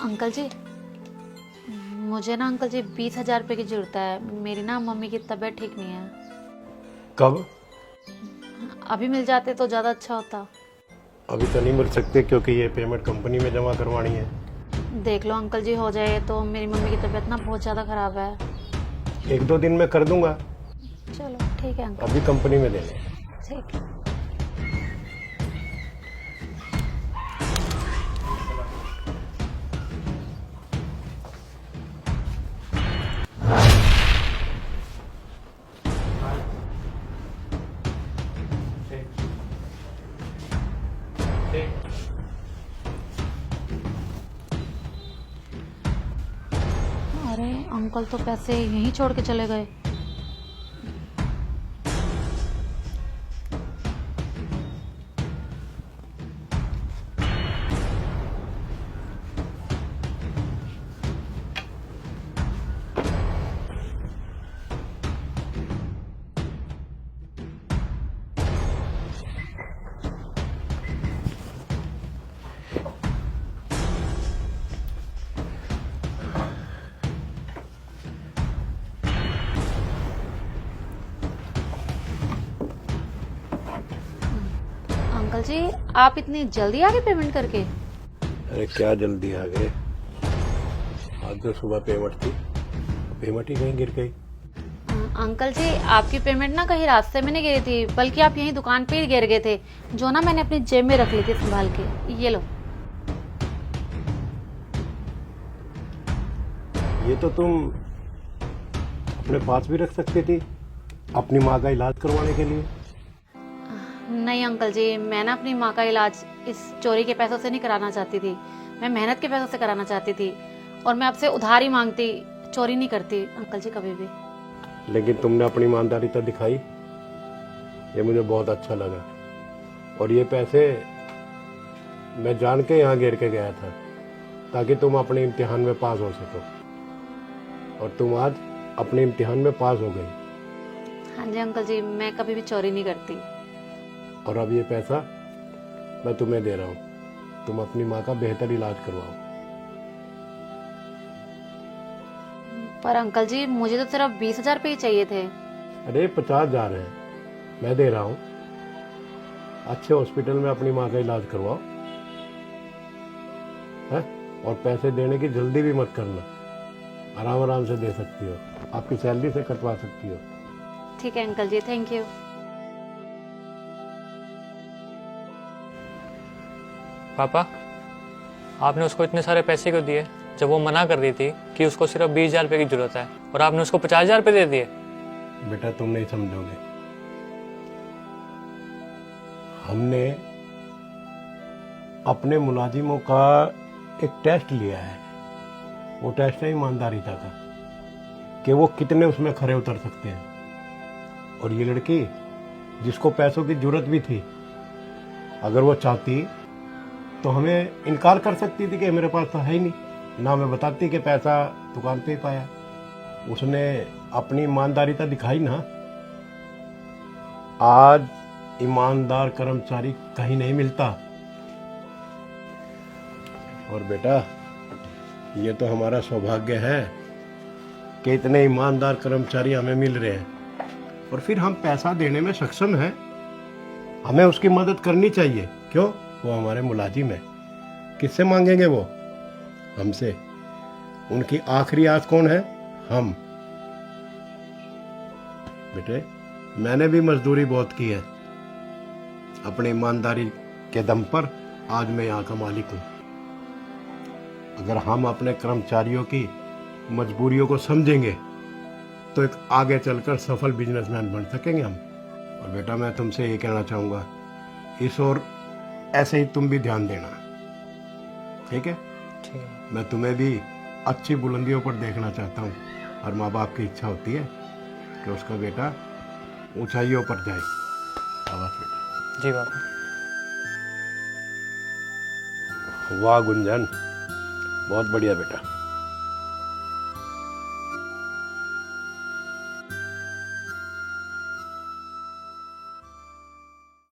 Uncle जी, मुझे ना uncle जी 20,000 रुपये की ज़रूरत है। मेरी ना मम्मी की तबीयत ठीक नहीं है। कब? अभी मिल जाते तो ज़्यादा अच्छा होता। अभी तो नहीं मिल सकते क्योंकि ये पेमेंट कंपनी में जमा करवानी है। देख लो अंकल जी, हो जाए तो। मेरी मम्मी की तबीयत ना बहुत ज़्यादा ख़राब है। एक दो दिन में कर दूंगा। चलो ठीक है अंकल। अभी कंपनी में देने हैं। ठीक है। अरे अंकल तो पैसे यहीं छोड़ के चले गए। अंकल जी, आप इतनी जल्दी आ गए पेमेंट करके? अरे क्या जल्दी आ गए। आज तो सुबह पेमेंट थी, पेमेंट ही कहीं गिर गई। अंकल जी, आपकी पेमेंट ना कहीं रास्ते में नहीं गिरी थी, बल्कि आप यहीं दुकान पे ही गिर गए थे, जो ना मैंने अपनी जेब में रख ली थी संभाल के। ये लो। ये तो तुम अपने पास भी रख सकती थी अपनी माँ का इलाज करवाने के लिए। नहीं अंकल जी, मैं ना अपनी माँ का इलाज इस चोरी के पैसों से नहीं कराना चाहती थी। मैं मेहनत के पैसों से कराना चाहती थी, और मैं आपसे उधार ही मांगती, चोरी नहीं करती अंकल जी कभी भी। लेकिन तुमने अपनी ईमानदारी तो दिखाई, ये मुझे बहुत अच्छा लगा। और ये पैसे मैं जान के यहाँ गिर के गया था ताकि तुम अपने इम्तिहान में पास हो सको, और तुम आज अपने इम्तिहान में पास हो गई। हाँ जी अंकल जी, मैं कभी भी चोरी नहीं करती। और अब ये पैसा मैं तुम्हें दे रहा हूँ, तुम अपनी माँ का बेहतर इलाज करवाओ। पर अंकल जी, मुझे तो सिर्फ 20,000 रुपये ही चाहिए थे। अरे 50,000 है, मैं दे रहा हूँ। अच्छे हॉस्पिटल में अपनी माँ का इलाज करवाओ है। और पैसे देने की जल्दी भी मत करना, आराम आराम से दे सकती हो, आपकी सैलरी से कटवा सकती हो। ठीक है अंकल जी, थैंक यू। पापा, आपने उसको इतने सारे पैसे क्यों दिए जब वो मना कर रही थी कि उसको सिर्फ 20,000 रुपये की जरूरत है, और आपने उसको 50,000 रुपये दे दिए? बेटा तुम नहीं समझोगे। हमने अपने मुलाजिमों का एक टेस्ट लिया है। वो टेस्ट है ईमानदारी का कि वो कितने उसमें खरे उतर सकते हैं। और ये लड़की, जिसको पैसों की जरूरत भी थी, अगर वो चाहती तो हमें इनकार कर सकती थी कि मेरे पास तो है ही नहीं, ना मैं बताती कि पैसा दुकान पे ही पाया। उसने अपनी ईमानदारी तो दिखाई ना। आज ईमानदार कर्मचारी कहीं नहीं मिलता। और बेटा, ये तो हमारा सौभाग्य है कि इतने ईमानदार कर्मचारी हमें मिल रहे हैं, और फिर हम पैसा देने में सक्षम हैं। हमें उसकी मदद करनी चाहिए। क्यों? वो हमारे मुलाजिम है। किससे मांगेंगे वो? हमसे। उनकी आखिरी आस कौन है? हम। बेटे, मैंने भी मजदूरी बहुत की है, अपनी ईमानदारी के दम पर आज मैं यहाँ का मालिक हूँ। अगर हम अपने कर्मचारियों की मजबूरियों को समझेंगे तो एक आगे चलकर सफल बिजनेसमैन बन सकेंगे हम। और बेटा, मैं तुमसे ये कहना चाहूँगा, इस और ऐसे ही तुम भी ध्यान देना, ठीक है? ठीक है। मैं तुम्हें भी अच्छी बुलंदियों पर देखना चाहता हूँ, और माँ बाप की इच्छा होती है कि उसका बेटा ऊंचाइयों पर जाए। शाबाश बेटा। जी पापा। वाह गुंजन, बहुत बढ़िया बेटा।